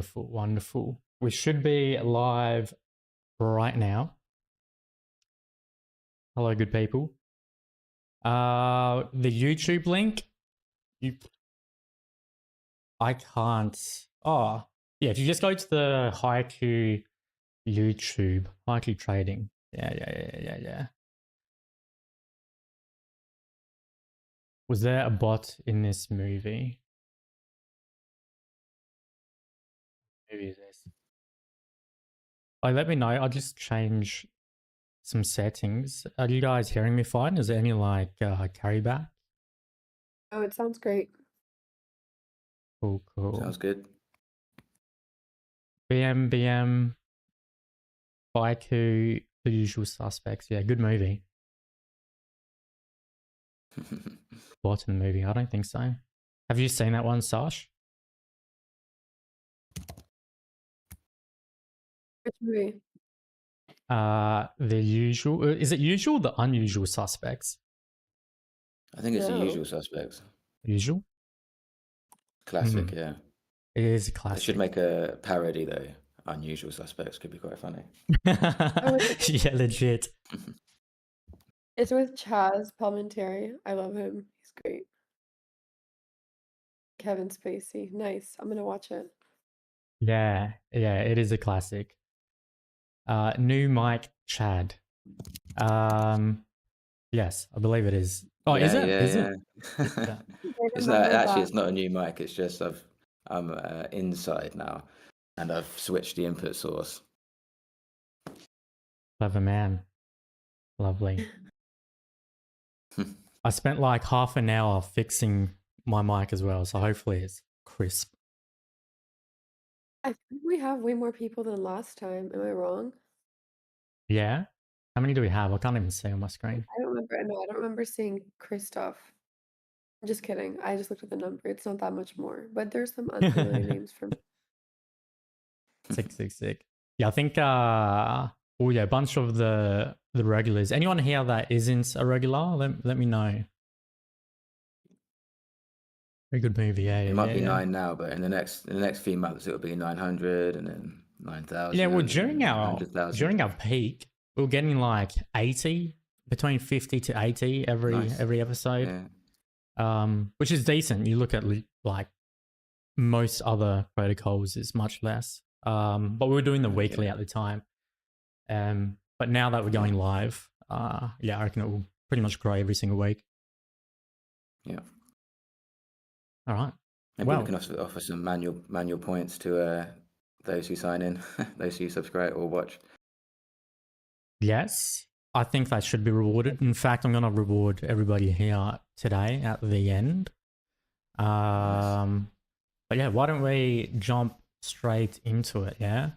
Wonderful, wonderful. We should be live right now. Hello, good people. The YouTube link, I can't. Oh, yeah. If you just go to the Haiku YouTube, Haiku Trading. Yeah. Was there a bot in this movie? Maybe it is. Like, let me know. I'll just change some settings. Are you guys hearing me fine? Is there any like carryback? Oh, it sounds great. Cool. Sounds good. BM, Haiku, The Usual Suspects. Yeah, good movie. Bot in the movie? I don't think so. Have you seen that one, Sash? Which movie? The Usual. Is it Usual or The Unusual Suspects? I think it's No. The Usual Suspects. Usual? Classic, yeah. It is a They classic. should make a parody though. Unusual Suspects could be quite funny. Yeah, legit. It's with Chaz Palminteri. I love him. He's great. Kevin Spacey. Nice. I'm gonna watch it. Yeah, it is a classic. New Mike Chad. Yes, I believe it is. Oh, yeah, is it? Yeah, Is yeah. it? It's not actually. It's not a new mic. It's just I'm inside now, and I've switched the input source. Clever man. Lovely. I spent like half an hour fixing my mic as well, so hopefully it's crisp. I think we have way more people than last time. Am I wrong? Yeah? How many do we have? I can't even see on my screen. I don't remember. No, I don't remember seeing Christoph. I'm just kidding. I just looked at the number. It's not that much more, but there's some unfamiliar names for me. Sick. Yeah, I think a bunch of the regulars. Anyone here that isn't a regular, let me know. Very good movie, yeah. It might be 9 now, but in the next few months it'll be 900 and then 9,000. Yeah, well, during our peak, we were getting like 80, between 50 to 80 every episode. Yeah. Which is decent. You look at like most other protocols, it's much less. But we were doing the weekly at the time. But now that we're going live, I reckon it will pretty much grow every single week. Yeah. All right. Maybe we can offer some manual points to those who sign in, those who subscribe or watch. Yes, I think that should be rewarded. In fact, I'm going to reward everybody here today at the end. Nice. But yeah, why don't we jump straight into it? Yeah.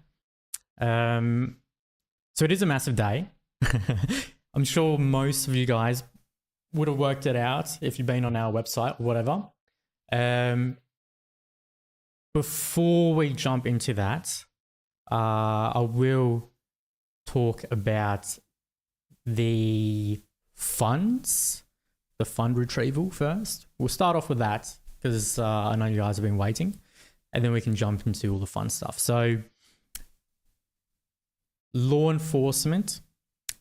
So it is a massive day. I'm sure most of you guys would have worked it out if you've been on our website or whatever. Before we jump into that, I will talk about the funds, the fund retrieval first. We'll start off with that because I know you guys have been waiting, and then we can jump into all the fun stuff. So law enforcement,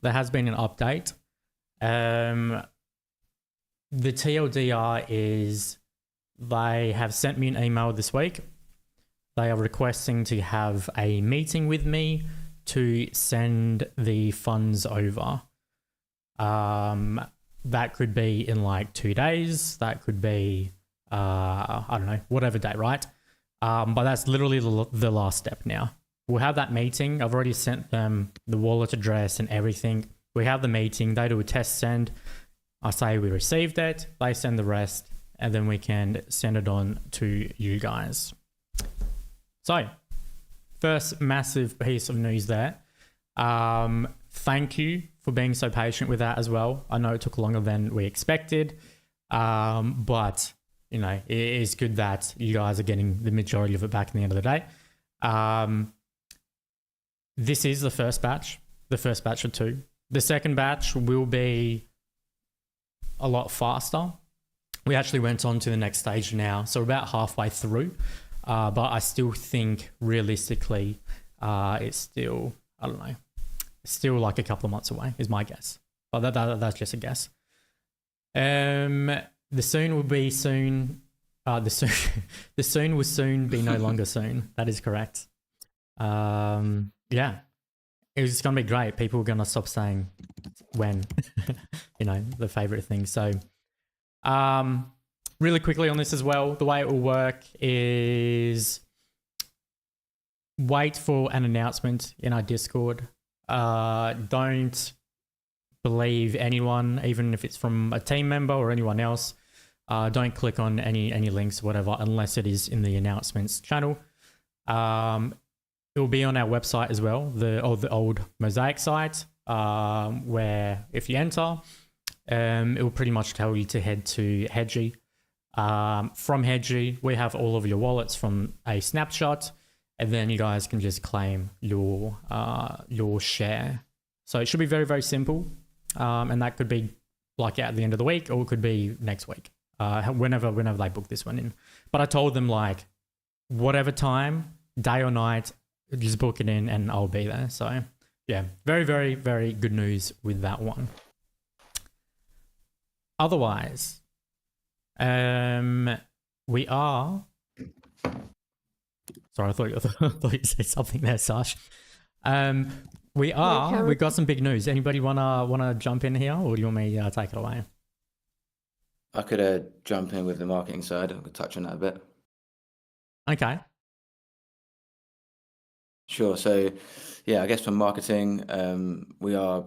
there has been an update. The TLDR is they have sent me an email this week. They are requesting to have a meeting with me to send the funds over. That could be in like 2 days. That could be, I don't know, whatever day, right? But that's literally the last step now. We'll have that meeting. I've already sent them the wallet address and everything. We have the meeting. They do a test send. I say we received it. They send the rest, and then we can send it on to you guys. So, first massive piece of news there. Thank you for being so patient with that as well. I know it took longer than we expected, but you know, it is good that you guys are getting the majority of it back in the end of the day. This is the first batch of 2. The second batch will be a lot faster. We actually went on to the next stage now, so we're about halfway through. But I still think realistically, it's still, I don't know, still like a couple of months away is my guess. But that's just a guess. The soon will be soon. The soon will soon be no longer soon. That is correct. Yeah, it's gonna be great. People are gonna stop saying when, the favorite thing. So, really quickly on this as well, the way it will work is wait for an announcement in our Discord. Don't believe anyone, even if it's from a team member or anyone else. Don't click on any links or whatever unless it is in the announcements channel. It will be on our website as well, the old Mosaic site, where if you enter, it will pretty much tell you to head to Hedgie. From Hedgie, we have all of your wallets from a snapshot, and then you guys can just claim your share. So it should be very, very simple, and that could be like at the end of the week, or it could be next week, whenever they book this one in. But I told them like, whatever time, day or night, just book it in, and I'll be there. So yeah, very, very, very good news with that one. Otherwise, we are. Sorry, I thought you said something there, Sash. We got some big news. Anybody wanna jump in here, or do you want me to take it away? I could jump in with the marketing side. I could touch on that a bit. Okay. Sure. So, yeah, I guess for marketing, we are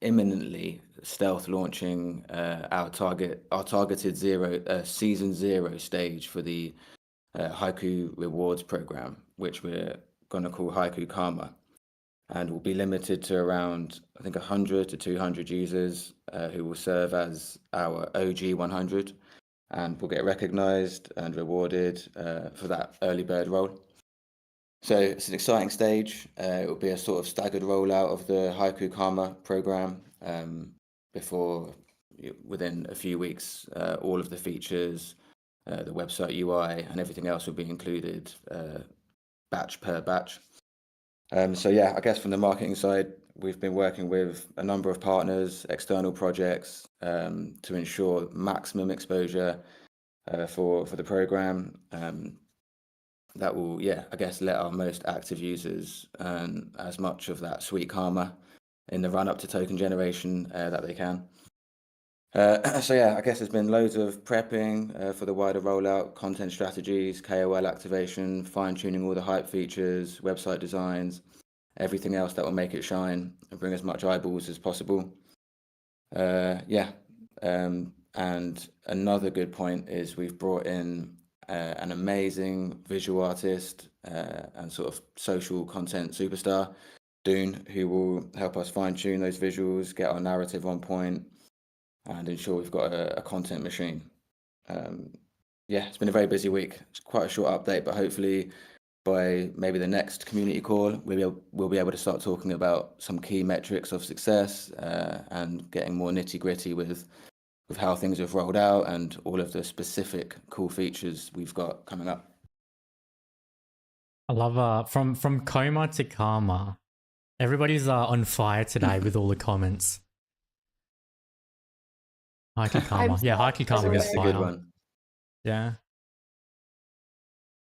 imminently stealth launching our targeted season 0 stage for the Haiku rewards program, which we're going to call Haiku Karma, and will be limited to around, I think, 100 to 200 users who will serve as our OG 100, and will get recognized and rewarded for that early bird role. So it's an exciting stage. It will be a sort of staggered rollout of the Haiku Karma program before, within a few weeks, all of the features, the website UI and everything else will be included batch per batch. So yeah, I guess from the marketing side, we've been working with a number of partners, external projects, to ensure maximum exposure for the program. That will, I guess, let our most active users earn as much of that sweet karma in the run up to token generation that they can. So yeah, I guess there's been loads of prepping for the wider rollout, content strategies, KOL activation, fine tuning all the hype features, website designs, everything else that will make it shine and bring as much eyeballs as possible. And another good point is we've brought in an amazing visual artist and sort of social content superstar, Dune, who will help us fine tune those visuals, get our narrative on point, and ensure we've got a content machine. It's been a very busy week. It's quite a short update, but hopefully by maybe the next community call, we'll be able to start talking about some key metrics of success and getting more nitty gritty with how things have rolled out and all of the specific cool features we've got coming up. I love from coma to karma. Everybody's on fire today with all the comments. Haiku Karma. Yeah, Haiku Karma is That's a fire. good one. Yeah.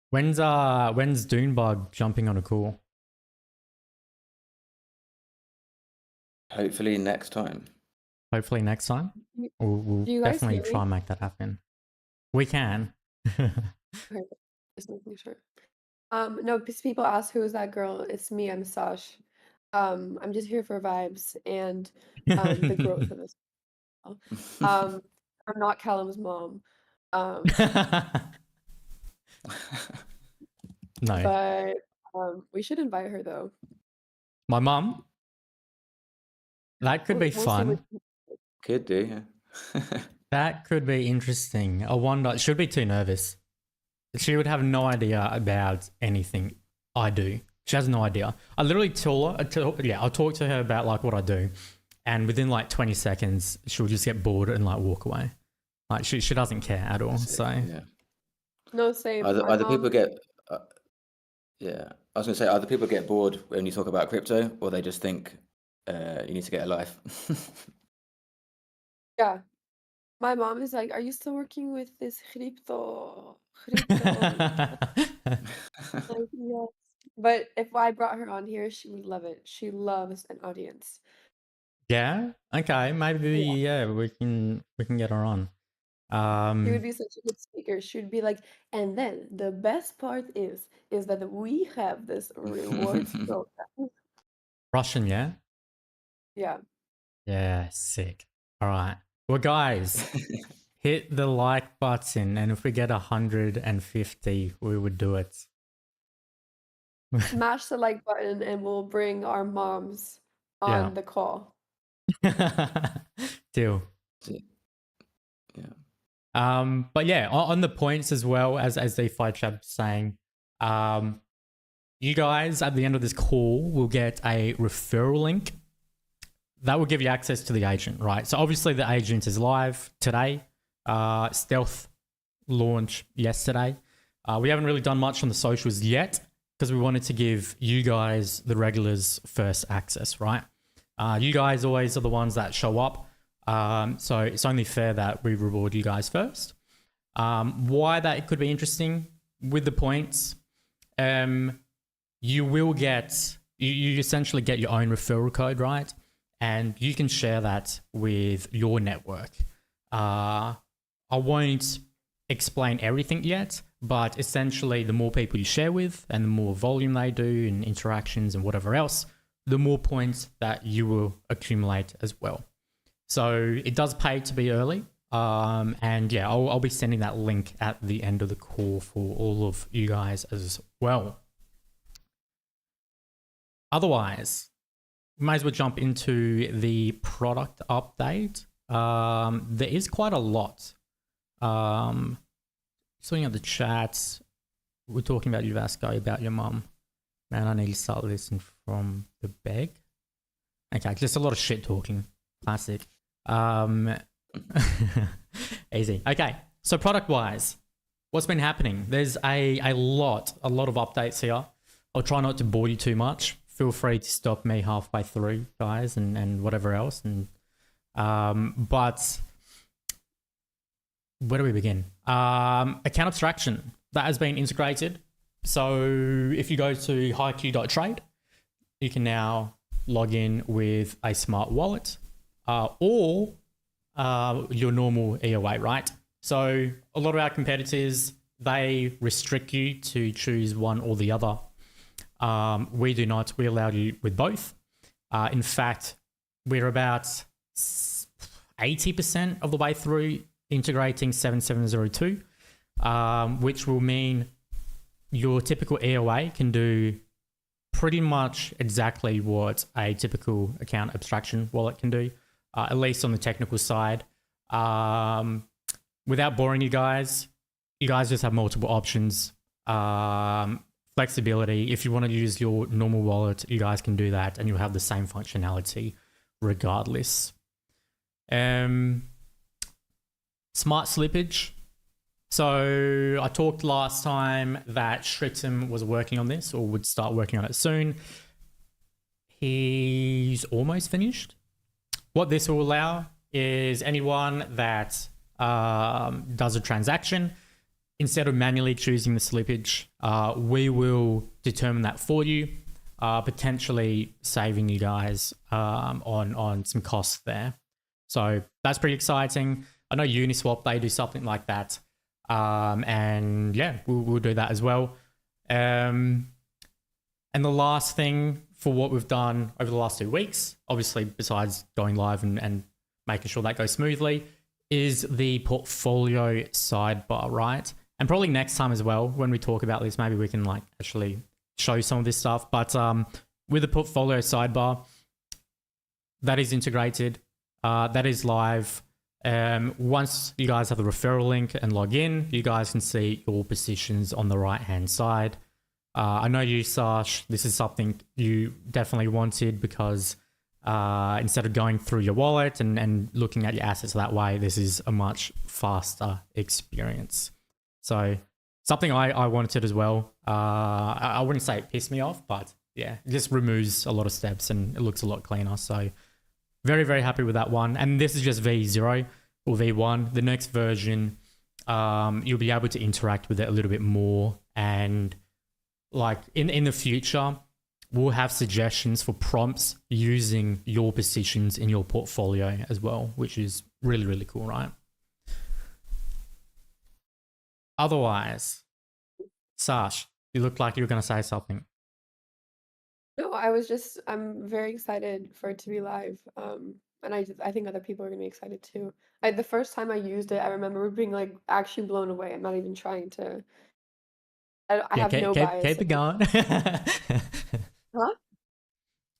When's Dunebug jumping on a call? Hopefully next time. Hopefully next time. We'll Do you guys definitely hear me? try and make that happen. We can. Okay, just making sure. No, because people ask who is that girl? It's me. I'm Sash. I'm just here for vibes and the growth of this. I'm not Callum's mom. No. But we should invite her though. My mum? That could be We'll see fun. what- Could do, yeah. That could be interesting. I wonder, she'd be too nervous. She would have no idea about anything I do. She has no idea. I literally I'll talk to her about like what I do. And within like 20 seconds, she'll just get bored and like walk away. Like she doesn't care at all. So Yeah. No, same. Either Our either people mom, get uh, yeah, I was gonna say either people get bored when you talk about crypto, or they just think you need to get a life. yeah. My mom is like, "Are you still working with this crypto?" Like, yes. But if I brought her on here, she would love it. She loves an audience. Yeah. Okay. Maybe Yeah. yeah, we can get her on. She would Um, be such a good speaker. She would be like, and then the best part is that we have this rewards program. Russian, yeah. Yeah. Yeah. Sick. All right. Well, guys, hit the like button, and if we get 150, we would do it. Smash the like button and we'll bring our moms Yeah. on the call. Deal. Yeah. But yeah, on the points as well as the fight chat saying, you guys at the end of this call will get a referral link that will give you access to the agent, right? So obviously the agent is live today. Stealth launch yesterday. We haven't really done much on the socials yet because we wanted to give you guys, the regulars, first access, right? You guys always are the ones that show up. So it's only fair that we reward you guys first. Why that could be interesting with the points, you will get, you essentially get your own referral code, right? And you can share that with your network. I won't explain everything yet, but essentially the more people you share with and the more volume they do and interactions and whatever else, the more points that you will accumulate as well. So it does pay to be early. And yeah, I'll be sending that link at the end of the call for all of you guys as well. Otherwise, we may as well jump into the product update. There is quite a lot. Looking at the chats, we're talking about you, Vasco, about your mum. Man, I need to start listening from the bag. Okay, just a lot of shit talking. Classic. Easy. Okay, so product-wise, what's been happening? There's a lot of updates here. I'll try not to bore you too much. Feel free to stop me halfway through, guys, and whatever else. And but where do we begin? Account abstraction that has been integrated. So if you go to haiku.trade, you can now log in with a smart wallet or your normal EOA, right? So a lot of our competitors, they restrict you to choose one or the other. We do not. We allow you with both. In fact, we're about 80% of the way through integrating 7702, which will mean your typical EOA can do pretty much exactly what a typical account abstraction wallet can do, at least on the technical side. Without boring you guys just have multiple options. Flexibility. If you want to use your normal wallet, you guys can do that and you'll have the same functionality regardless. Smart slippage. So I talked last time that Shritim was working on this or would start working on it soon. He's almost finished. What this will allow is anyone that does a transaction, instead of manually choosing the slippage, we will determine that for you, potentially saving you guys on some costs there. So that's pretty exciting. I know Uniswap, they do something like that. And yeah, we'll do that as well. And the last thing for what we've done over the last 2 weeks, obviously besides going live and making sure that goes smoothly, is the portfolio sidebar, right? And probably next time as well, when we talk about this, maybe we can like actually show some of this stuff. But with the portfolio sidebar, that is integrated, that is live. Once you guys have the referral link and log in, you guys can see your positions on the right-hand side. I know you, Sash, this is something you definitely wanted because instead of going through your wallet and looking at your assets that way, this is a much faster experience. So something I wanted as well. I wouldn't say it pissed me off, but yeah, it just removes a lot of steps and it looks a lot cleaner. So very, very happy with that one. And this is just V0 or V1. The next version, you'll be able to interact with it a little bit more. And like in the future, we'll have suggestions for prompts using your positions in your portfolio as well, which is really, really cool, right? Otherwise, Sash, you look like you were going to say something. No, I'm very excited for it to be live. And I think other people are gonna be excited too. The first time I used it, I remember being like actually blown away. I'm not even trying to. I Yeah, have no bias. keep it going. Huh?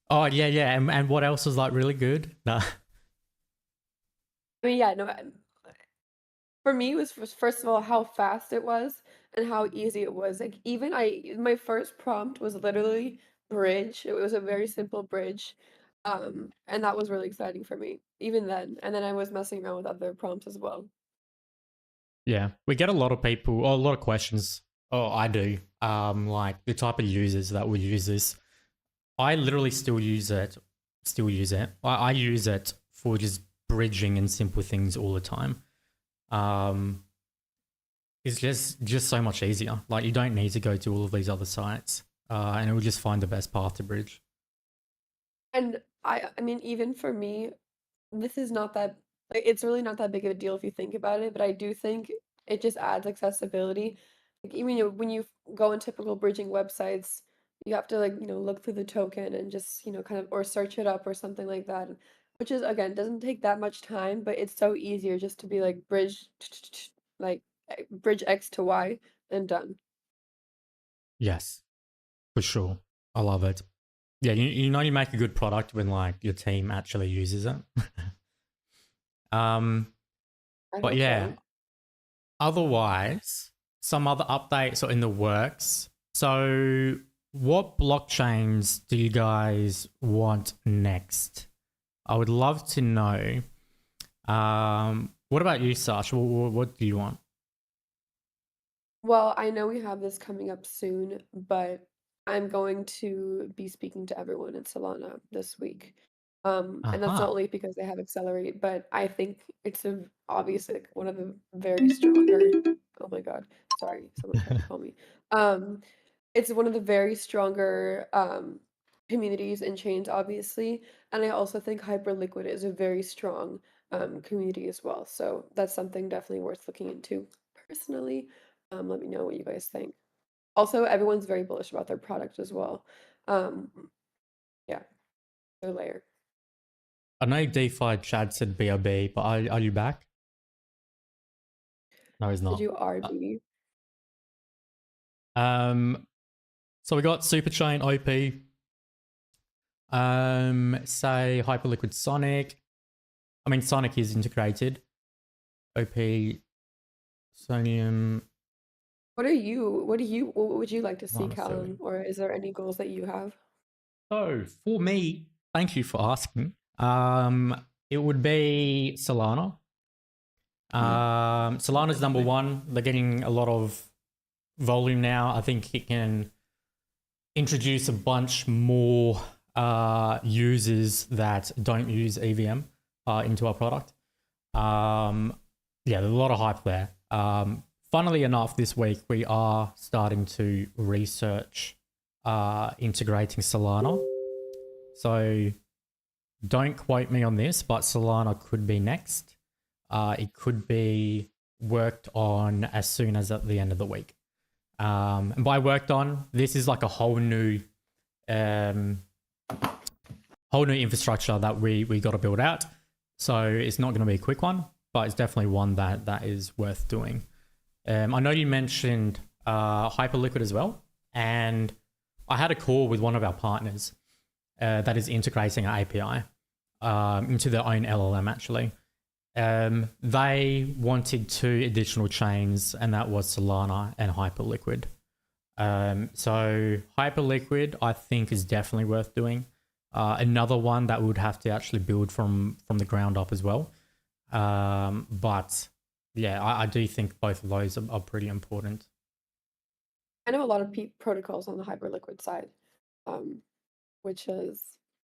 Oh, yeah, yeah. And what else was like really good? No. I mean, yeah, no. For me, it was first of all how fast it was and how easy it was. Like even my first prompt was literally bridge. It was a very simple bridge, and that was really exciting for me even then. And then I was messing around with other prompts as well. Yeah, we get a lot of people, or a lot of questions. Oh, I do. Like the type of users that would use this. I literally still use it. Still use it. I use it for just bridging and simple things all the time. It's just so much easier. Like you don't need to go to all of these other sites, and it will just find the best path to bridge. And I mean, even for me, this is not that like it's really not that big of a deal if you think about it, but I do think it just adds accessibility. Like even when you go on typical bridging websites, you have to like, look through the token and just, kind of or search it up or something like that. Which is again doesn't take that much time, but it's so easier just to be like bridge like bridge X to Y and done. Yes, for sure. I love it. Yeah, you know you make a good product when like your team actually uses it. I But hope yeah, so. otherwise, some other updates are in the works. So, what blockchains do you guys want next? I would love to know. What about you, Sash? What do you want? Well, I know we have this coming up soon, but I'm going to be speaking to everyone in Solana this week. And that's not Aha. only because they have Accelerate, but I think it's obviously like one of the very stronger. Oh my God, sorry, someone tried to call me. Um, it's one of the very stronger communities and chains, obviously, and I also think Hyperliquid is a very strong community as well. So that's something definitely worth looking into personally. Let me know what you guys think. Also, everyone's very bullish about their product as well. Um, yeah, their layer. I know DeFi Chad said BRB, but are you back? No, he's Did not. you RB? Um, so we got Superchain OP. Say Hyperliquid Sonic. I mean, Sonic is integrated. OP, Sonium. What would you like to see, Solana Callum? Sodium. Or is there any goals that you have? So for me, thank you for asking. It would be Solana. Solana's number Definitely. one. They're getting a lot of volume now. I think it can introduce a bunch more users that don't use EVM into our product. Yeah, there's a lot of hype there. Funnily enough, this week we are starting to research integrating Solana. So don't quote me on this, but Solana could be next. It could be worked on as soon as at the end of the week. And by worked on, this is like a whole new infrastructure that we got to build out. So it's not going to be a quick one, but it's definitely one that is worth doing. I know you mentioned Hyperliquid as well, and I had a call with one of our partners that is integrating an API into their own LLM actually. They wanted 2 additional chains, and that was Solana and Hyperliquid. So Hyperliquid, I think, is definitely worth doing. Another one that would have to actually build from the ground up as well. But yeah, I do think both of those are pretty important. I know a lot of protocols on the Hyperliquid side, which is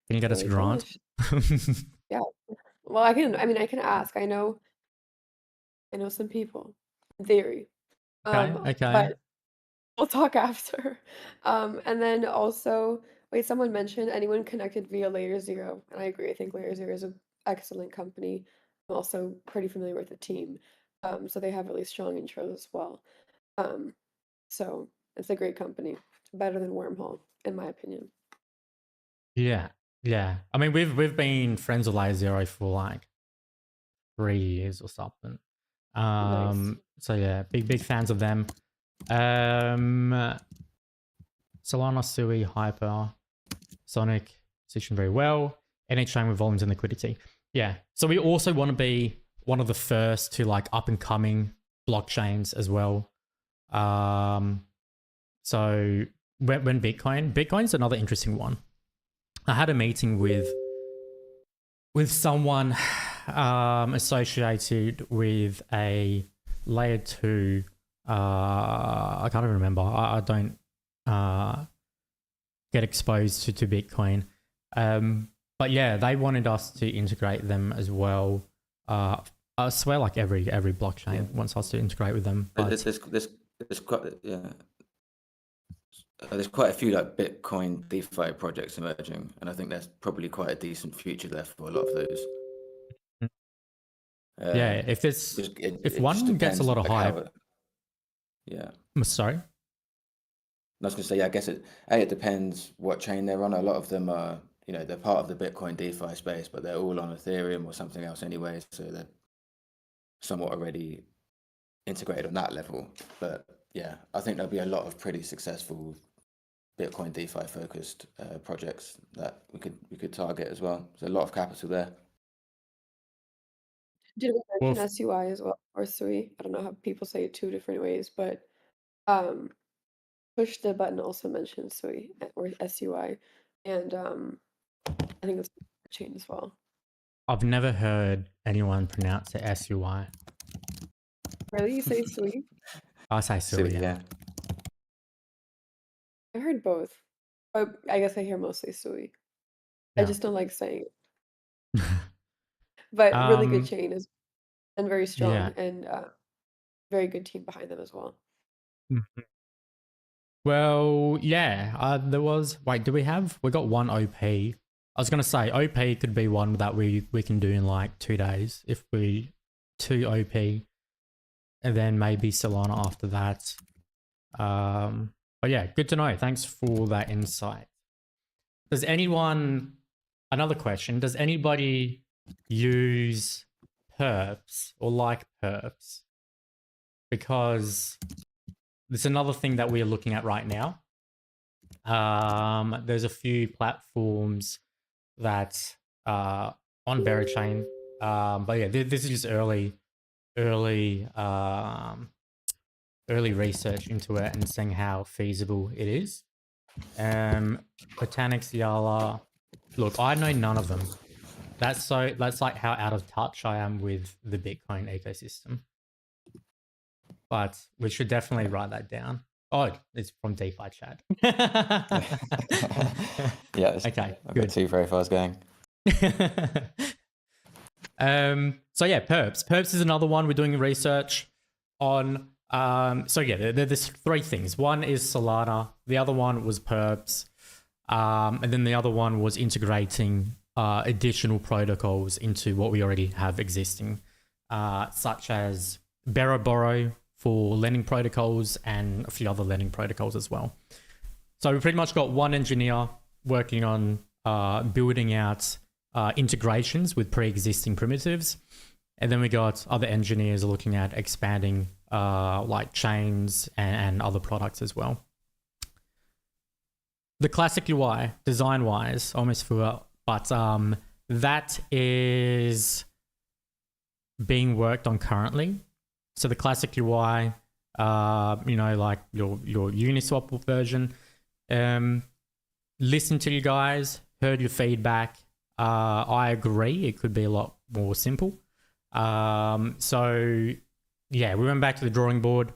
Can you get us a really grant? bullish. Yeah. Well, I mean, I can ask. I know some people in theory. Okay. But we'll talk after. And then also, wait, someone mentioned anyone connected via Layer Zero, and I agree. I think Layer Zero is an excellent company. I'm also pretty familiar with the team, so they have really strong intros as well. Um, so it's a great company, better than Wormhole, in my opinion. Yeah. I mean, we've been friends with Layer Zero for like 3 years or something. Nice. So yeah, big fans of them. Solana, Sui, Hyper, Sonic, position very well. NH chain with volumes and liquidity. Yeah. So we also want to be one of the first to like up and coming blockchains as well. So when Bitcoin's another interesting one. I had a meeting with someone associated with a layer 2. I can't even remember. I don't get exposed to Bitcoin. But yeah, they wanted us to integrate them as well. I swear like every blockchain wants us to integrate with them. But there's quite a few like Bitcoin DeFi projects emerging, and I think there's probably quite a decent future there for a lot of those. Yeah, if one gets a lot of hype. I'm sorry. I was going to say, yeah, I guess it depends what chain they're on. A lot of them are, they're part of the Bitcoin DeFi space, but they're all on Ethereum or something else anyway, so they're somewhat already integrated on that level. But yeah, I think there'll be a lot of pretty successful Bitcoin DeFi focused projects that we could target as well. There's a lot of capital there. Did we mention SUI as well, or SUI? I don't know how people say it 2 different ways, but push the button also mentions SUI or SUI, and I think that's a chain as well. I've never heard anyone pronounce it SUI. Really? You say SUI? I say SUI, yeah. I heard both, but I guess I hear mostly SUI. I just don't like saying it. But really good chain and very strong, and very good team behind them as well. Well, yeah, we got one OP. I was going to say OP could be one that we can do in like 2 days if we 2 OP, and then maybe Solana after that. But yeah, good to know. Thanks for that insight. Another question, does anybody use perps or like perps? Because there's another thing that we're looking at right now. There's a few platforms that are on Verichain. But yeah, this is just early research into it and seeing how feasible it is. Botanics, Yala. Look, I know none of them. That's like how out of touch I am with the Bitcoin ecosystem. But we should definitely write that down. Oh, it's from DeFi chat. Yeah. Okay. I've good. got 2 verifiers going. So yeah, perps. Perps is another one we're doing research on. So yeah, there's 3 things. One is Solana. The other one was perps. And then the other one was integrating additional protocols into what we already have existing, such as Borrow for lending protocols and a few other lending protocols as well. So we pretty much got one engineer working on building out integrations with pre-existing primitives. And then we got other engineers looking at expanding like chains and other products as well. The classic UI, design-wise, almost forgot, but that is being worked on currently. So the classic UI, like your Uniswap version, listened to you guys, heard your feedback. I agree, it could be a lot more simple. So yeah, we went back to the drawing board.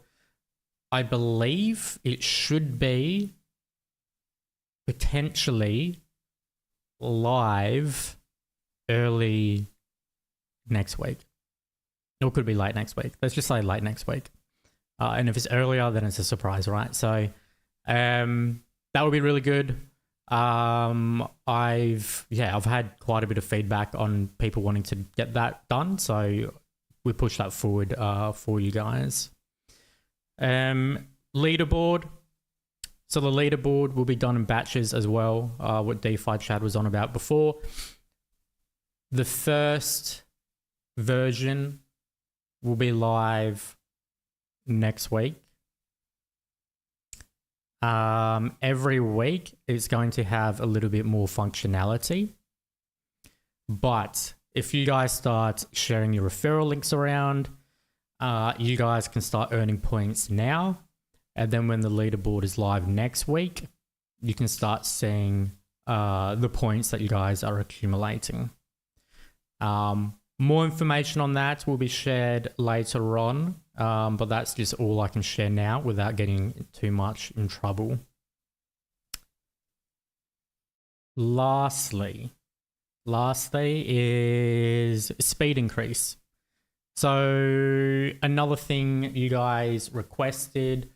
I believe it should be potentially live early next week. Or it could be late next week. Let's just say late next week. And if it's earlier, then it's a surprise, right? So that would be really good. I've had quite a bit of feedback on people wanting to get that done, so we push that forward for you guys. Leaderboard. So the leaderboard will be done in batches as well, what DeFi Chad was on about before. The first version will be live next week. Every week it's going to have a little bit more functionality. But if you guys start sharing your referral links around, you guys can start earning points now. And then when the leaderboard is live next week, you can start seeing the points that you guys are accumulating. More information on that will be shared later on, but that's just all I can share now without getting too much in trouble. Lastly is speed increase. So another thing you guys requested,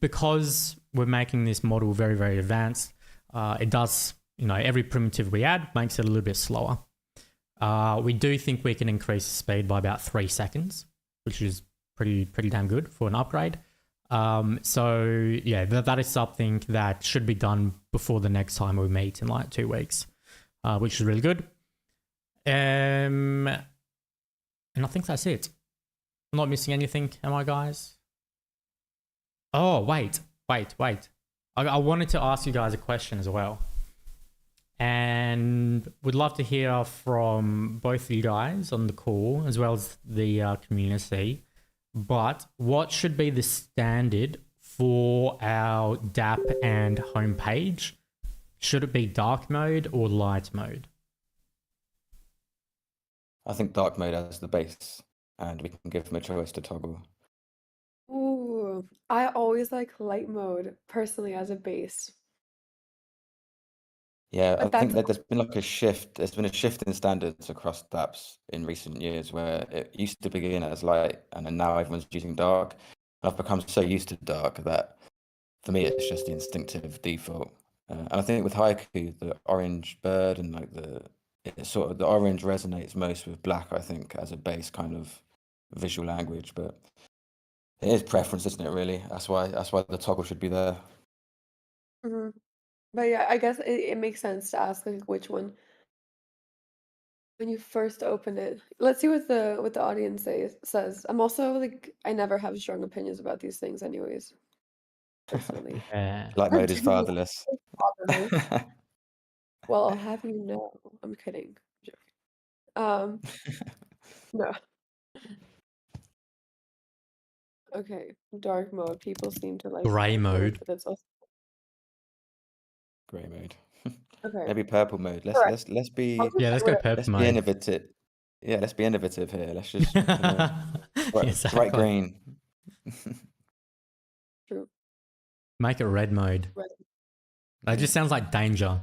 because we're making this model very, very advanced, it does, every primitive we add makes it a little bit slower. We do think we can increase the speed by about 3 seconds, which is pretty damn good for an upgrade. So yeah, that is something that should be done before the next time we meet in like 2 weeks, which is really good. And I think that's it. I'm not missing anything, am I, guys? Oh, wait. I wanted to ask you guys a question as well. And would love to hear from both of you guys on the call as well as the community. But what should be the standard for our DApp and homepage? Should it be dark mode or light mode? I think dark mode as the base, and we can give them a choice to toggle. Ooh, I always like light mode personally as a base. Yeah, But I think that's that there's been like a shift. There's been a shift in standards across dApps in recent years where it used to begin as light and then now everyone's using dark. And I've become so used to dark that for me it's just the instinctive default. And I think with Haiku, the orange bird and like the orange resonates most with black, I think, as a base kind of visual language. But it is preference, isn't it, really? That's why the toggle should be there. Mhm. But yeah, I guess it makes sense to ask like which one when you first open it. Let's see what the audience says. I'm also like I never have strong opinions about these things anyways, personally. Yeah. Light mode is fatherless. Fatherless. Well, I'll have you know. I'm kidding. I'm joking. No. Okay, dark mode. People seem to like Grey dark mode. but that's also Grey mode. okay. Maybe purple mode. Correct. Let's be I'll just Yeah, say let's go whatever. purple let's be mode. innovative. Yeah, let's be innovative here. Let's just bright Exactly. green. True. Make it red mode. Red. That just sounds like danger.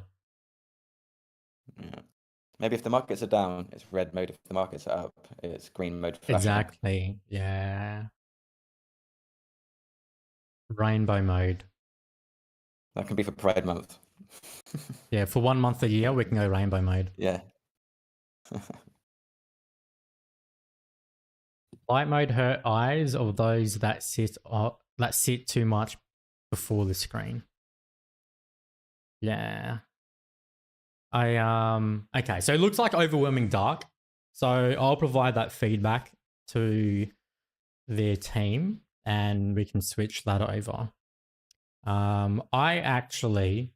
Yeah. Maybe if the markets are down, it's red mode. If the markets are up, it's green mode. Flashing. Exactly. Yeah. Rainbow mode. That can be for Pride Month. Yeah, for 1 month a year, we can go rainbow mode. Yeah. Light mode hurt eyes of those that sit too much before the screen. Yeah. Okay, so it looks like overwhelming dark. So I'll provide that feedback to their team and we can switch that over. I actually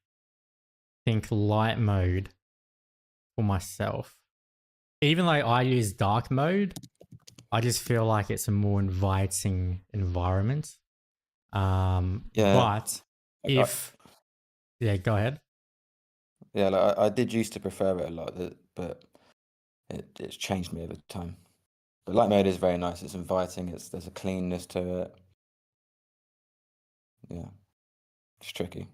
think light mode for myself. Even though I use dark mode, I just feel like it's a more inviting environment. Yeah. But if yeah, go ahead. Yeah, like I did used to prefer it a lot, but it's changed me over time. But light mode is very nice. It's inviting. There's a cleanness to it. Yeah, it's tricky.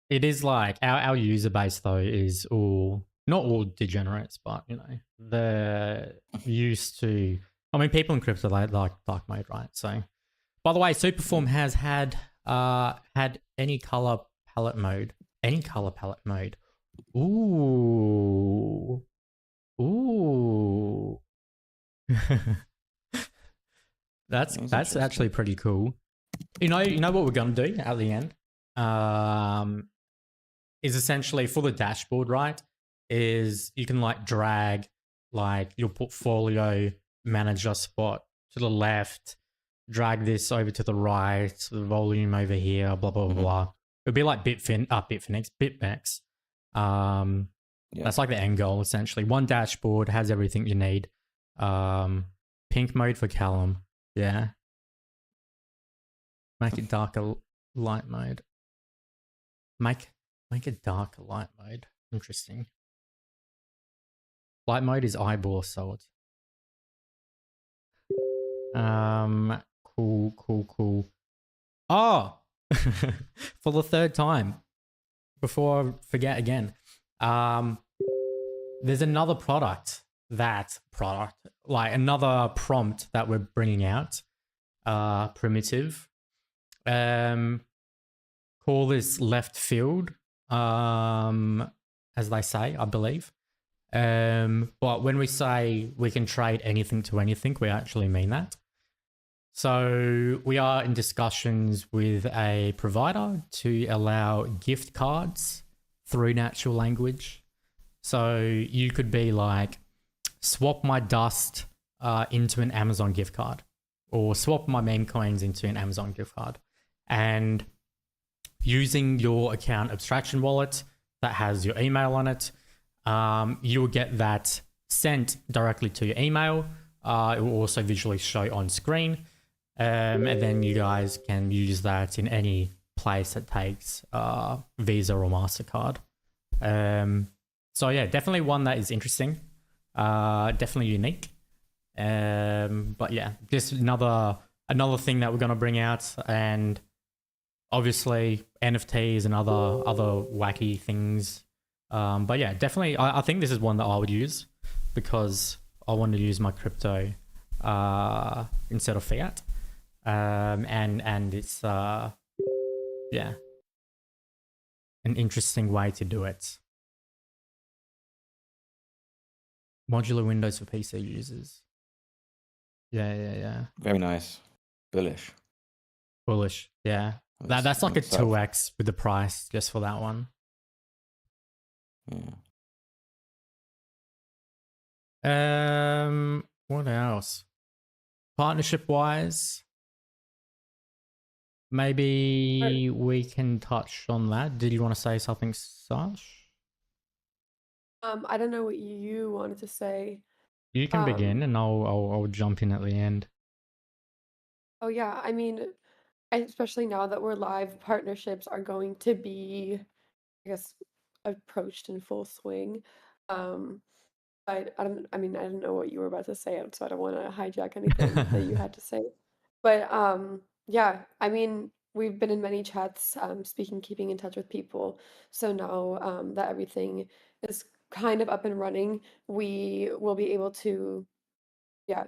It is like our user base though is not all degenerates, but you know, they're used to, I mean, people in crypto like dark mode, right? So by the way, Superform has had any color palette mode. Any color palette mode. Ooh. Ooh. That's interesting. actually pretty cool. You know what we're gonna do at the end? Is essentially for the dashboard, right? Is you can like drag like your portfolio manager spot to the left, drag this over to the right, the volume over here, blah blah blah blah. It'd be like BitMEX. That's like the end goal essentially. One dashboard has everything you need. Pink mode for Callum. Yeah. Make it darker light mode. Make it darker light mode. Interesting. Light mode is eyeball assault. Cool. Oh, for the third time, before I forget again, there's another like another prompt that we're bringing out, primitive. Call this left field, as they say, I believe. But when we say we can trade anything to anything, we actually mean that. So we are in discussions with a provider to allow gift cards through natural language. So you could be like, swap my dust into an Amazon gift card, or swap my meme coins into an Amazon gift card. And using your account abstraction wallet that has your email on it, you will get that sent directly to your email. It will also visually show on screen. And then you guys can use that in any place that takes Visa or MasterCard. So yeah, definitely one that is interesting. Definitely unique. But yeah, just another thing that we're going to bring out, and obviously NFTs and other wacky things. But yeah, definitely I think this is one that I would use because I want to use my crypto instead of fiat. And it's yeah, an interesting way to do it. Modular windows for PC users. Yeah. Very nice. Bullish. Yeah. That's like a 2x with the price just for that one. Yeah. What else? Partnership wise, maybe we can touch on that. Did you want to say something, Sash? I don't know what you wanted to say. You can begin, and I'll jump in at the end. Oh yeah, I mean, especially now that we're live, partnerships are going to be, I guess, approached in full swing. I don't know what you were about to say, so I don't want to hijack anything that you had to say. But yeah, I mean, we've been in many chats, keeping in touch with people. So now that everything is kind of up and running, we will be able to,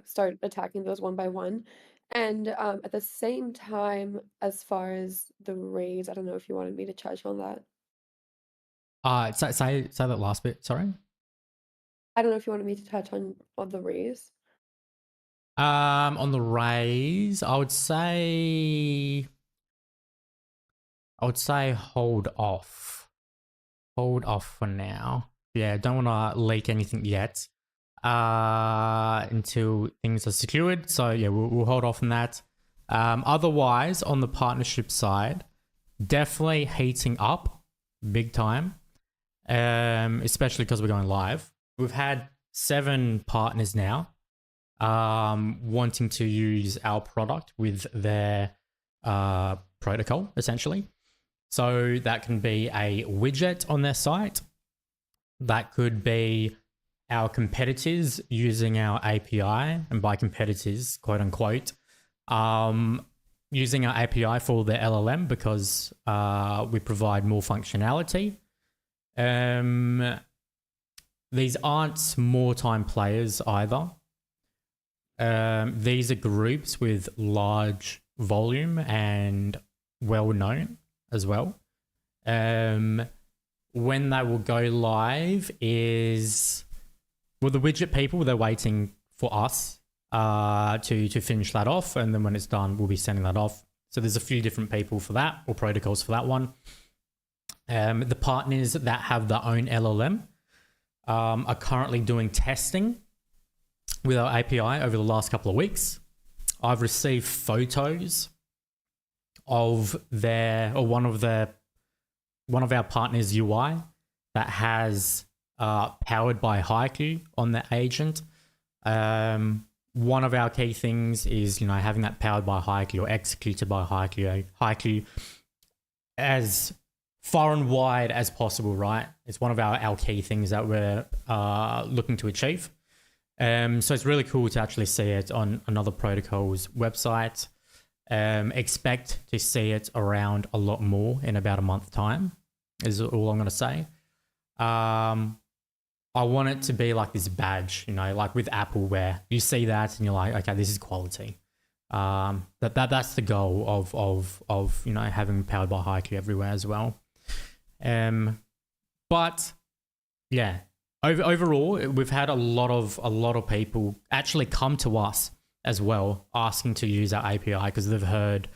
start attacking those one by one. And at the same time, as far as the raise, I don't know if you wanted me to touch on that. Say that last bit. Sorry. I don't know if you wanted me to touch on the raise. On the raise, I would say hold off. Hold off for now. Yeah, don't want to leak anything yet. Until things are secured. So yeah, we'll hold off on that. Otherwise, on the partnership side, definitely heating up big time. Especially because we're going live. We've had 7 partners now wanting to use our product with their protocol, essentially. So that can be a widget on their site. That could be our competitors using our API, and by competitors, quote unquote, using our API for the LLM because we provide more functionality. These aren't small time players either. These are groups with large volume and well known as well. When they will go live is, well, the widget people, they're waiting for us to finish that off, and then when it's done, we'll be sending that off. So there's a few different people for that, or protocols for that one. The partners that have their own LLM are currently doing testing with our API over the last couple of weeks. I've received photos of one of our partners' UI that has powered by Haiku on the agent. One of our key things is, having that powered by Haiku or executed by Haiku as far and wide as possible, right? It's one of our key things that we're looking to achieve. So it's really cool to actually see it on another protocol's website. Expect to see it around a lot more in about a month's time, is all I'm going to say. I want it to be like this badge, like with Apple, where you see that and you're like, okay, this is quality. That's the goal of having powered by Haiku everywhere as well. But yeah, overall, we've had a lot of people actually come to us as well, asking to use our API because they've heard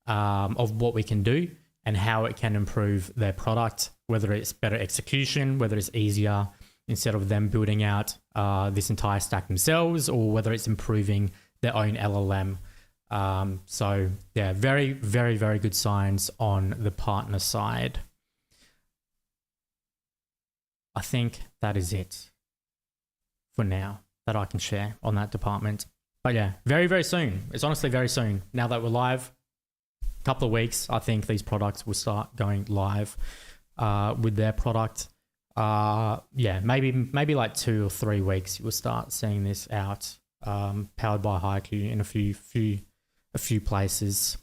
of what we can do and how it can improve their product, whether it's better execution, whether it's easier instead of them building out this entire stack themselves, or whether it's improving their own LLM. So yeah, very, very, very good signs on the partner side. I think that is it for now that I can share on that department. But yeah, very, very soon. It's honestly very soon. Now that we're live, a couple of weeks, I think these products will start going live with their product. Yeah, maybe like 2 or 3 weeks, you will start seeing this out, powered by Haiku in a few places.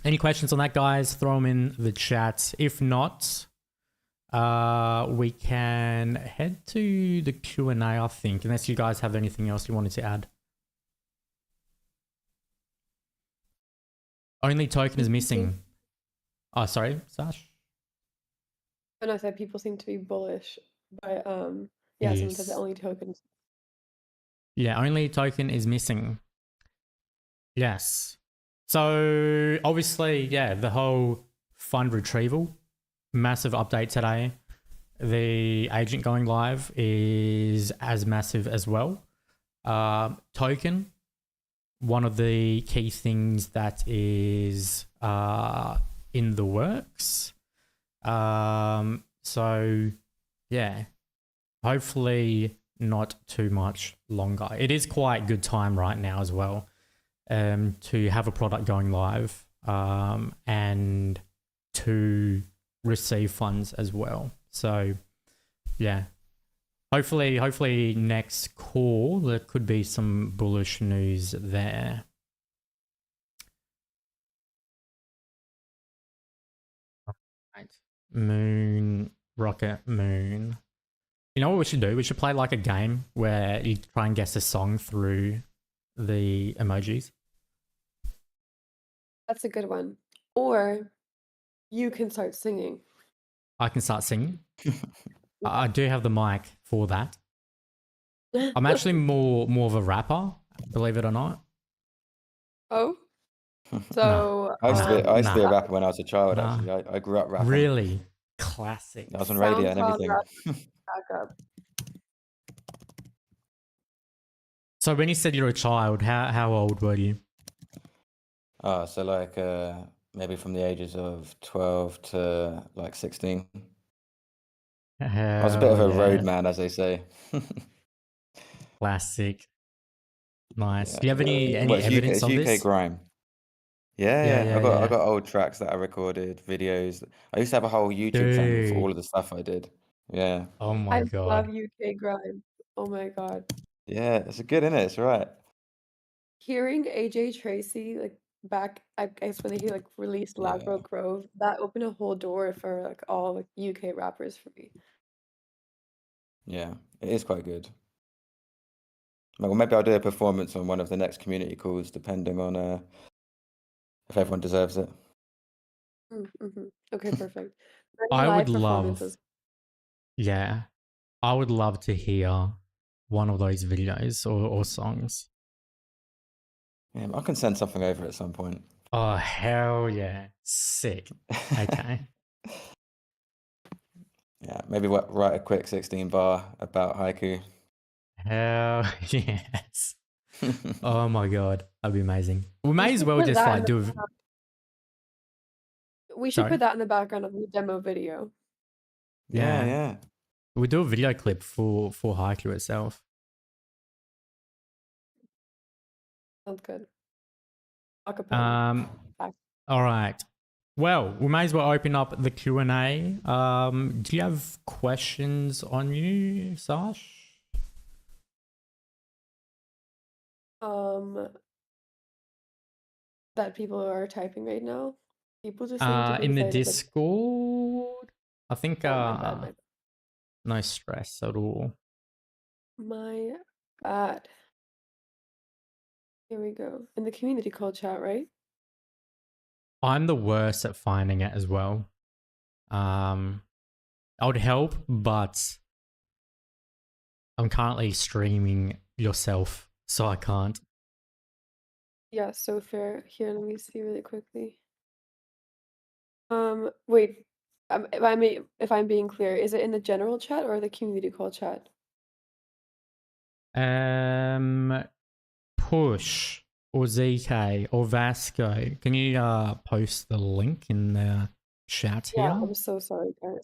Any questions on that, guys? Throw them in the chat. If not, we can head to the Q&A, I think, unless you guys have anything else you wanted to add. Only token is missing. Oh, sorry, Sash? And I said people seem to be bullish, but yeah, someone said the Yes. only tokens. Yeah, only token is missing. Yes. So obviously, yeah, the whole fund retrieval, massive update today. The agent going live is as massive as well. Token, one of the key things that is in the works. So yeah, hopefully not too much longer. It is quite good time right now as well, to have a product going live, and to receive funds as well. So yeah, hopefully next call there could be some bullish news there. Right. Moon, rocket, moon. You know what we should do? We should play like a game where you try and guess a song through the emojis. That's a good one. Or you can start singing. I can start singing. I do have the mic for that. I'm actually more of a rapper, believe it or not. Oh, so I used to be a Nah. rapper when I was a child. Nah. Actually, I grew up rapping. Really classic. I was on radio and SoundCloud everything. rap backup. So when you said you're a child, how old were you? So like maybe from the ages of 12 to like 16. I was a bit of a road man, as they say. Classic. Nice. Yeah. Do you have any Well, evidence it's of UK this? grime. Yeah. Yeah, I got old tracks that I recorded, videos. I used to have a whole YouTube channel for all Dude. of the stuff I did. Yeah. Oh my I love god. UK grime. Oh my god. Yeah, it's good, innit? It's right. Hearing AJ Tracy like back, I guess when he like released Yeah. Ladbroke Grove, that opened a whole door for like all like UK rappers for me. Yeah, it is quite good. Well, maybe I'll do a performance on one of the next community calls, depending on if everyone deserves it. Mm-hmm. Okay, perfect. I would Live love, performances. yeah, I would love to hear one of those videos or songs. Yeah, I can send something over at some point. Oh, hell yeah. Sick. Okay. Yeah, maybe write a quick 16 bar about haiku. Hell yes. Oh my god, that'd be amazing. We We may as should well put just that in like do. we should Sorry. put that in the background of the demo video. Yeah, Yeah. yeah. We do a video clip for Haiku itself. Sounds good. Acapella. All right. Well, we may as well open up the Q&A. Do you have questions on you, Sash? That people are typing right now. People just seem to be In the excited. Discord, I think Oh, my bad. no stress at all. My bad. Here we go. In the community call chat, right? I'm the worst at finding it as well. I would help, but I'm currently streaming yourself, so I can't. Yeah, so fair. Here, let me see really quickly. Wait. If I'm being clear, is it in the general chat or the community call chat? Push or ZK or Vasco, can you post the link in the chat here? Yeah, I'm so sorry, guys.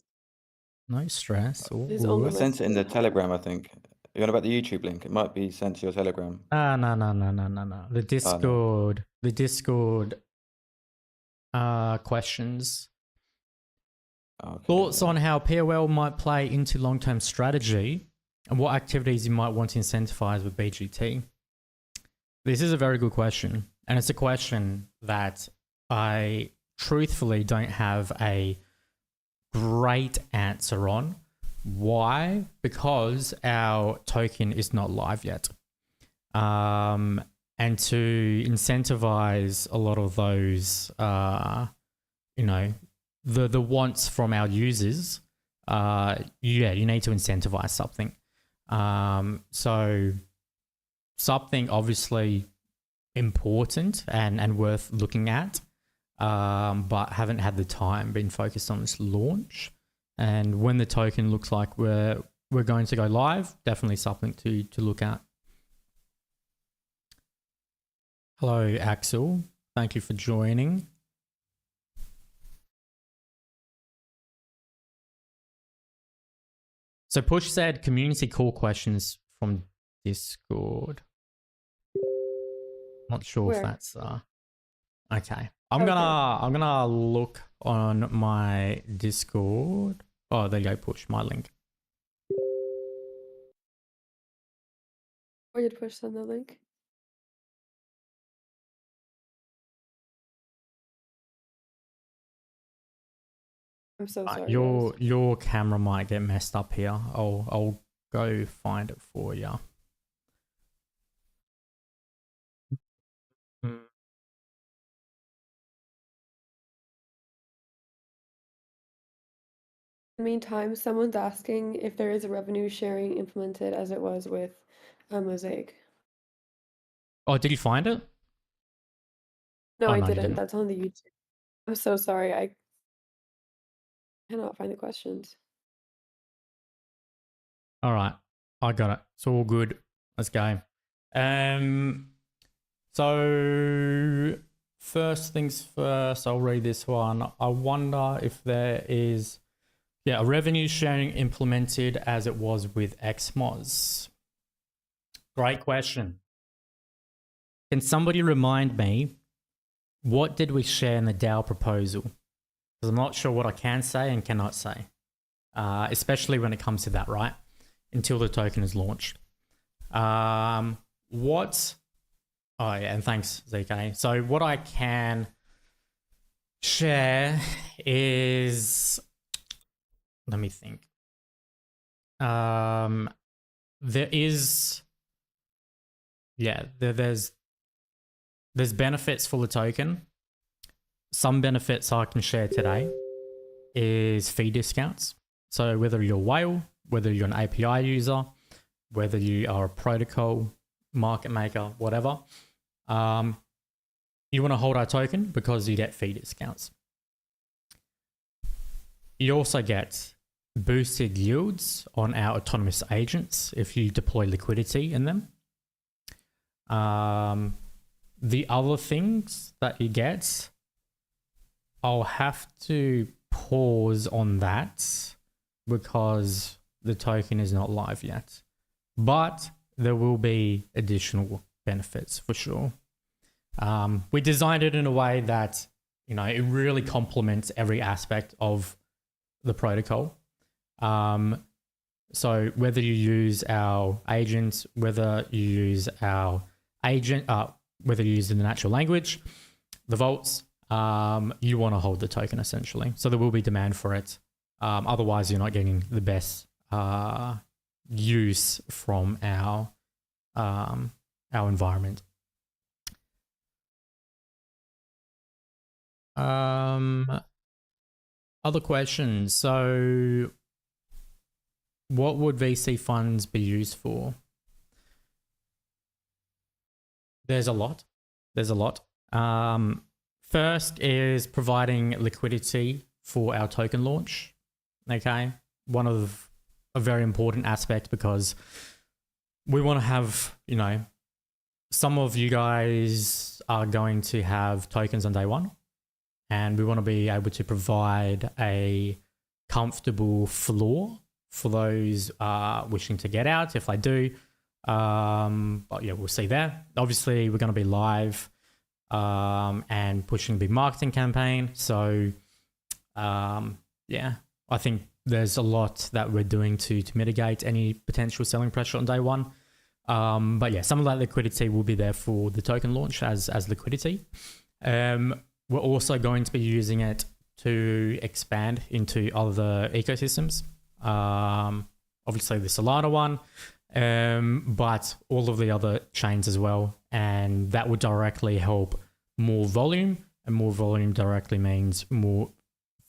No stress. All This is only I good. sent it in the Telegram, I think. You on about the YouTube link? It might be sent to your Telegram. No. The Discord. The Discord questions. Okay, Thoughts yeah. on how POL might play into long-term strategy and what activities you might want to incentivize with BGT? This is a very good question. And it's a question that I truthfully don't have a great answer on. Why? Because our token is not live yet. And to incentivize a lot of those, the wants from our users, you need to incentivize something. So something obviously important and worth looking at, but haven't had the time, been focused on this launch. And when the token looks like we're going to go live, definitely something to look at. Hello, Axel. Thank you for joining. So Push said community call questions from Discord. Not sure if that's okay. I'm gonna look on my Discord. Oh, there you go, Push, my link. Where did Push send the link? I'm so sorry. Your camera might get messed up here. I'll go find it for you. In the meantime, someone's asking if there is a revenue sharing implemented as it was with Mosaic. Oh, did you find it? No, Oh, I no, you didn't. didn't. That's on the YouTube. I'm so sorry. I cannot find the questions. All right, I got it. It's all good. Let's go. So first things first, I'll read this one. I wonder if there is, a revenue sharing implemented as it was with XMOS. Great question. Can somebody remind me, what did we share in the DAO proposal? Because I'm not sure what I can say and cannot say, especially when it comes to that, right? Until the token is launched. What Oh yeah, and thanks, ZK. So what I can share is, let me think. There is, there's benefits for the token. Some benefits I can share today is fee discounts. So whether you're a whale, whether you're an API user, whether you are a protocol market maker, whatever, you want to hold our token because you get fee discounts. You also get boosted yields on our autonomous agents if you deploy liquidity in them. The other things that you get, I'll have to pause on that because the token is not live yet. But there will be additional benefits for sure. We designed it in a way that, you know, it really complements every aspect of the protocol. So whether you use our agents, whether you use our agent, whether you use the natural language, the vaults, you want to hold the token essentially. So there will be demand for it. Otherwise, you're not getting the best use from our environment. Other questions. So what would VC funds be used for? There's a lot. First is providing liquidity for our token launch. Okay. One of a very important aspect because we want to have, you know, some of you guys are going to have tokens on day one, and we want to be able to provide a comfortable floor for those wishing to get out if they do. But yeah, we'll see there. Obviously, we're going to be live and pushing a big marketing campaign. So yeah, I think there's a lot that we're doing to mitigate any potential selling pressure on day one. But yeah, some of that liquidity will be there for the token launch as liquidity. We're also going to be using it to expand into other ecosystems. Obviously the Solana one, but all of the other chains as well. And that would directly help more volume, and more volume directly means more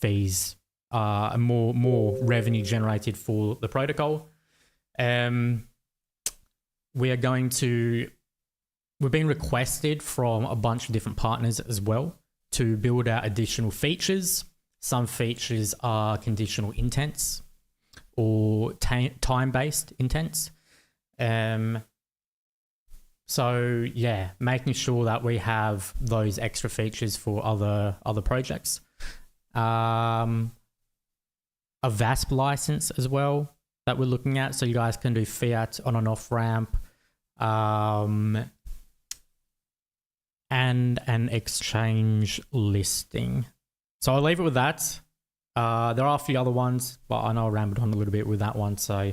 fees, and more revenue generated for the protocol. We've been requested from a bunch of different partners as well to build out additional features. Some features are conditional intents or time-based intents. So yeah, making sure that we have those extra features for other projects. A VASP license as well that we're looking at, so you guys can do fiat on and off ramp. And an exchange listing. So I'll leave it with that. There are a few other ones, but I know I rambled on a little bit with that one. So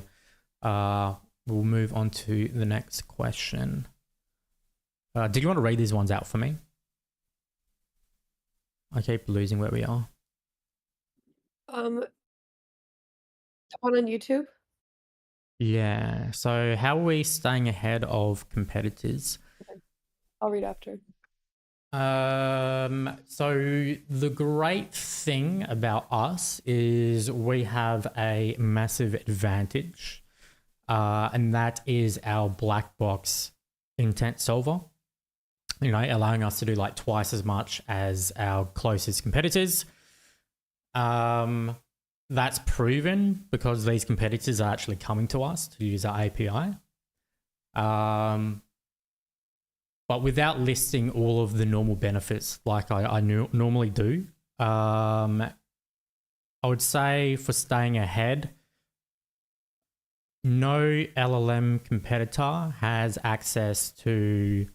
we'll move on to the next question. Did you want to read these ones out for me? I keep losing where we are. One on YouTube. Yeah. So how are we staying ahead of competitors? I'll read after. So the great thing about us is we have a massive advantage, and that is our black box intent solver, you know, allowing us to do like twice as much as our closest competitors. That's proven because these competitors are actually coming to us to use our API. But without listing all of the normal benefits like I normally do, I would say for staying ahead, no LLM competitor has access to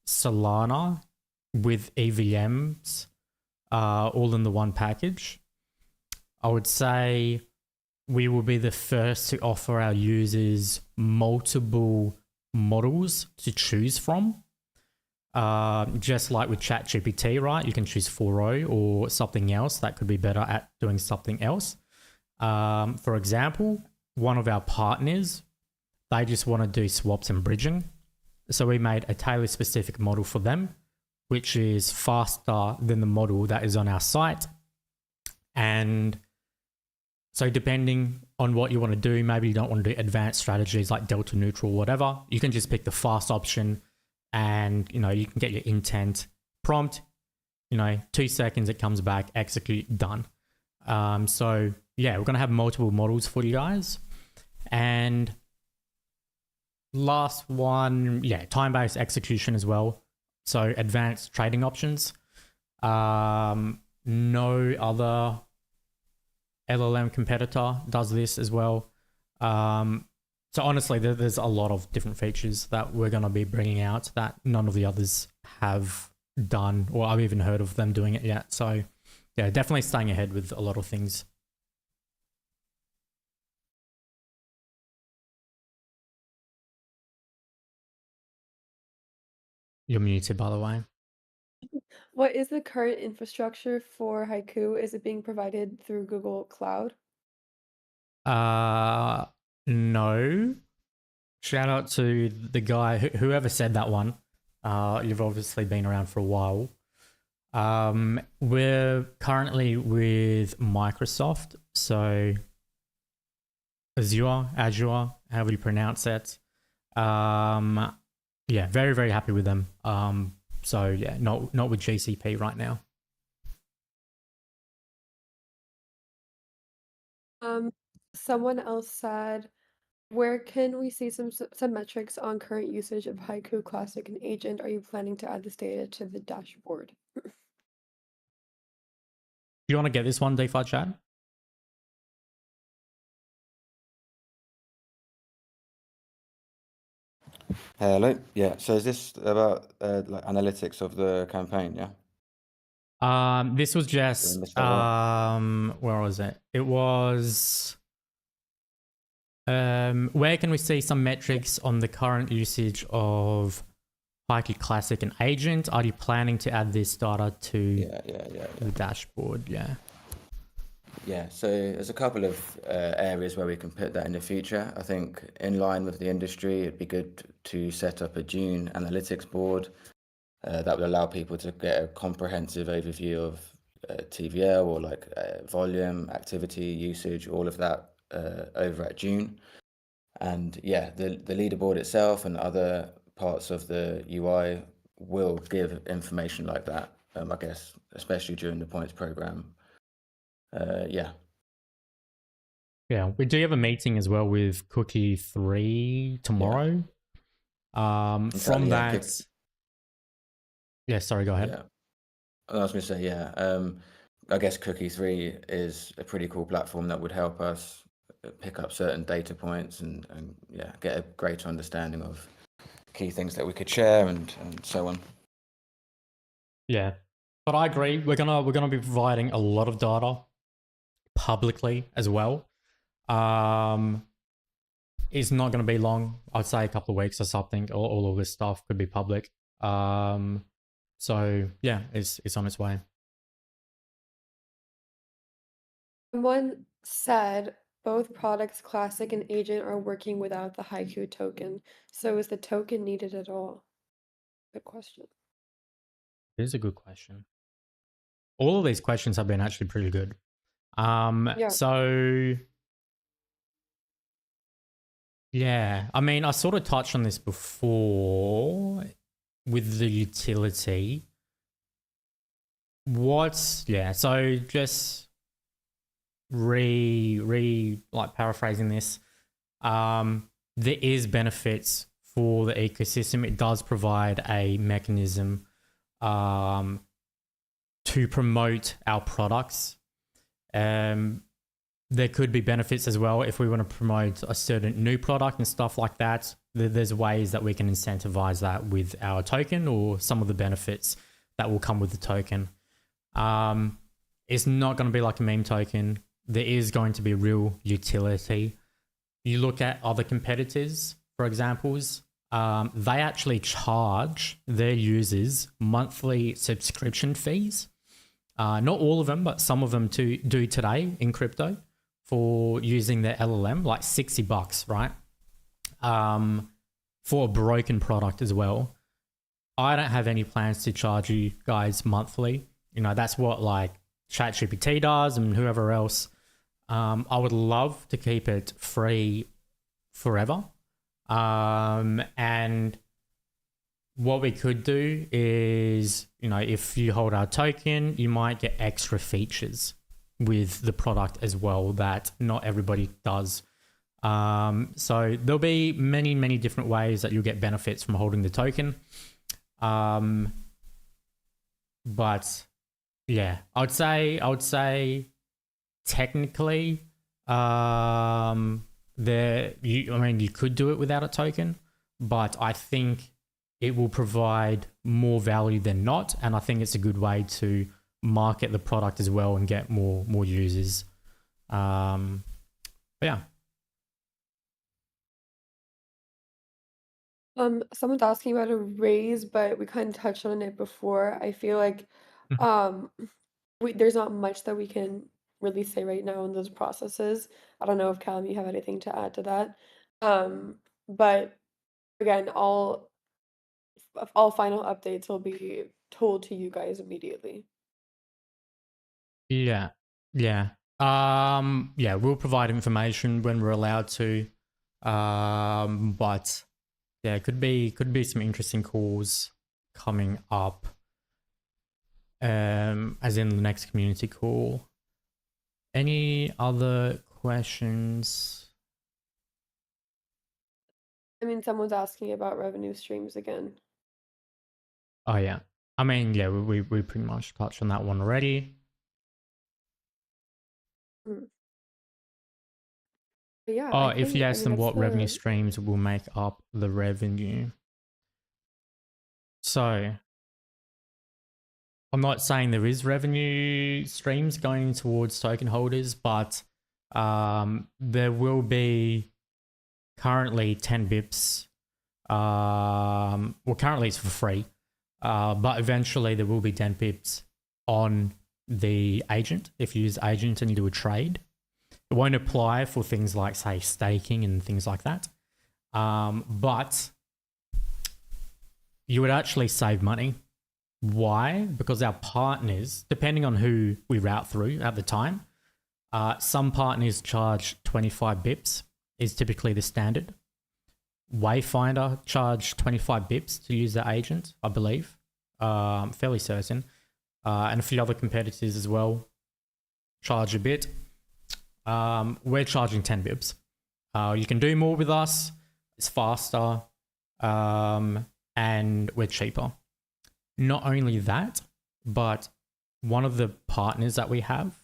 Solana with EVMs all in the one package. I would say we will be the first to offer our users multiple models to choose from. Just like with ChatGPT, right? You can choose 4.0 or something else that could be better at doing something else. For example, one of our partners, they just want to do swaps and bridging. So we made a tailor-specific model for them, which is faster than the model that is on our site. And so depending on what you want to do, maybe you don't want to do advanced strategies like delta neutral, whatever, you can just pick the fast option and, you can get your intent prompt, 2 seconds, it comes back, execute, done. So yeah, we're going to have multiple models for you guys. And last one, time-based execution as well. So advanced trading options. No other LLM competitor does this as well. So honestly, there's a lot of different features that we're going to be bringing out that none of the others have done, or I've even heard of them doing it yet. So yeah, definitely staying ahead with a lot of things. You're muted, by the way. What is the current infrastructure for Haiku? Is it being provided through Google Cloud? No. Shout out to the guy, whoever said that one. You've obviously been around for a while. We're currently with Microsoft, so Azure, however you pronounce it. Yeah, very, very happy with them. So yeah, not with GCP right now. Someone else said, where can we see some metrics on current usage of Haiku Classic and Agent? Are you planning to add this data to the dashboard? Do you want to get this one, DeFi Chad? Hello. Yeah. So is this about like analytics of the campaign? Yeah. This was just Did I miss that right? where was it? It was where can we see some metrics on the current usage of Haiku Classic and Agent? Are you planning to add this data to the dashboard? Yeah, so there's a couple of areas where we can put that in the future. I think in line with the industry, it'd be good to set up a June analytics board that would allow people to get a comprehensive overview of TVL or like volume, activity, usage, all of that over at June. And yeah, the leaderboard itself and other parts of the UI will give information like that, I guess, especially during the points program. Yeah, we do have a meeting as well with Cookie 3 tomorrow. exactly. From Yeah, that, sorry, go ahead. yeah. I was going to say, I guess Cookie 3 is a pretty cool platform that would help us pick up certain data points and get a greater understanding of key things that we could share and so on. Yeah, but I agree. We're gonna be providing a lot of data publicly as well. It's not going to be long. I'd say a couple of weeks or something. All of this stuff could be public. So yeah, it's on its way. Someone said both products, Classic and Agent, are working without the Haiku token. So is the token needed at all? Good question. It is a good question. All of these questions have been actually pretty good. So yeah, I mean, I sort of touched on this before with the utility. So just like paraphrasing this, there is benefits for the ecosystem. It does provide a mechanism to promote our products. There could be benefits as well if we want to promote a certain new product and stuff like that. There's ways that we can incentivize that with our token or some of the benefits that will come with the token. It's not going to be like a meme token. There is going to be real utility. You look at other competitors, for examples, they actually charge their users monthly subscription fees. Not all of them, but some of them do today in crypto for using their LLM, like $60, right? For a broken product as well. I don't have any plans to charge you guys monthly. You know, that's what like ChatGPT does and whoever else. I would love to keep it free forever. And what we could do is, you know, if you hold our token, you might get extra features with the product as well that not everybody does. So there'll be many, many different ways that you'll get benefits from holding the token. But yeah, I would say technically, you could do it without a token, but I think it will provide more value than not, and I think it's a good way to market the product as well and get more users. But yeah. Someone's asking about a raise, but we kind of touched on it before. I feel like um there's not much that we can really say right now in those processes. I don't know if Callum, you have anything to add to that. But again, all final updates will be told to you guys immediately. Yeah. Yeah. Yeah, we'll provide information when we're allowed to. But yeah, it could be some interesting calls coming up. As in the next community call. Any other questions? I mean, someone's asking about revenue streams again. Oh yeah. I mean, yeah, we pretty much touched on that one already. Mm. But yeah, Oh, I if think, I yes, mean, then that's what revenue the streams will make up the revenue? So I'm not saying there is revenue streams going towards token holders, but there will be currently 10 bips. Well, currently it's for free, but eventually there will be 10 pips on the agent if you use agent and you do a trade. It won't apply for things like, say, staking and things like that. But you would actually save money. Why? Because our partners, depending on who we route through at the time, some partners charge 25 bips is typically the standard. Wayfinder charge 25 bips to use the agent, I believe. Fairly certain. And a few other competitors as well charge a bit. We're charging 10 bips. You can do more with us. It's faster. And we're cheaper. Not only that, but one of the partners that we have,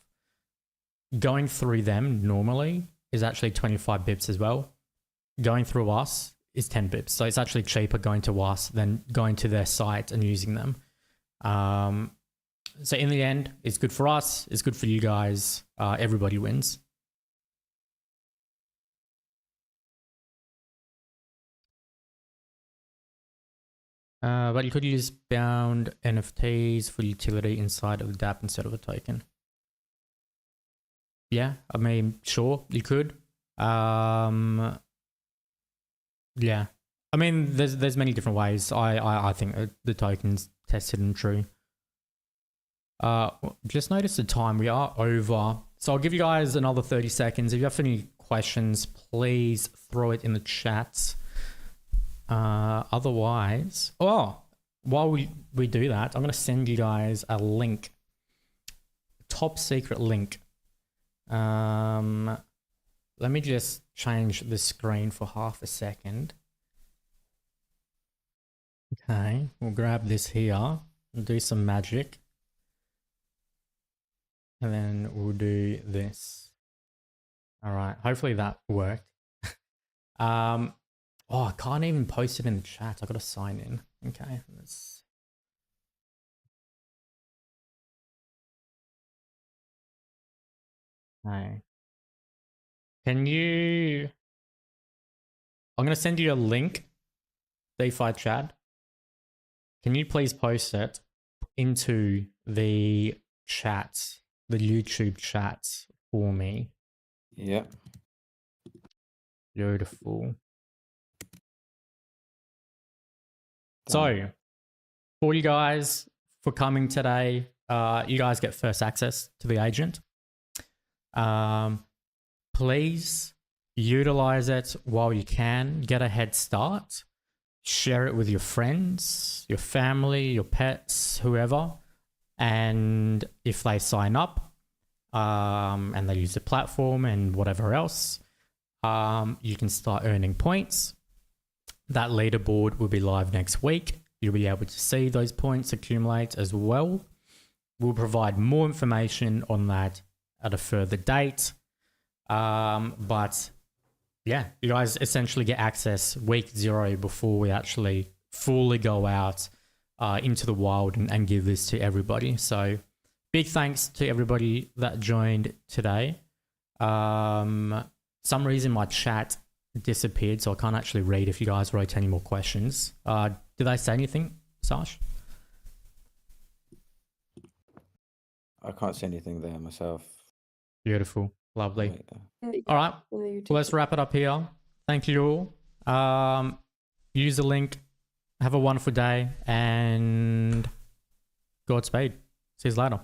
going through them normally is actually 25 bips as well. Going through us is 10 bips. So it's actually cheaper going to us than going to their site and using them. So in the end, it's good for us. It's good for you guys. Everybody wins. But you could use bound NFTs for utility inside of the dApp instead of a token. Yeah, I mean, sure, you could. Yeah, I mean, there's many different ways. I think the token's tested and true. Just noticed the time, we are over. So I'll give you guys another 30 seconds. If you have any questions, please throw it in the chats. Otherwise, while we do that, I'm going to send you guys a link, top secret link. Let me just change the screen for half a second. Okay, we'll grab this here and do some magic. And then we'll do this. All right, hopefully that worked. Oh, I can't even post it in the chat. I got to sign in. Okay, let's. Okay. Can you? I'm gonna send you a link DeFi Chad, can you please post it into the chat, the YouTube chat for me? Yeah. Beautiful. Done. So, for you guys for coming today, you guys get first access to the agent. Please utilize it while you can. Get a head start. Share it with your friends, your family, your pets, whoever. And if they sign up and they use the platform and whatever else, you can start earning points. That leaderboard will be live next week. You'll be able to see those points accumulate as well. We'll provide more information on that at a further date. But yeah, you guys essentially get access week 0 before we actually fully go out into the wild and give this to everybody. So big thanks to everybody that joined today. Some reason my chat disappeared, so I can't actually read if you guys wrote any more questions. Did I say anything, Sash? I can't see anything there myself. Beautiful. Lovely. Wait, All right. In the YouTube Well, let's chat. wrap it up here. Thank you all. Use the link. Have a wonderful day and Godspeed. See you later.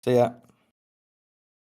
See ya.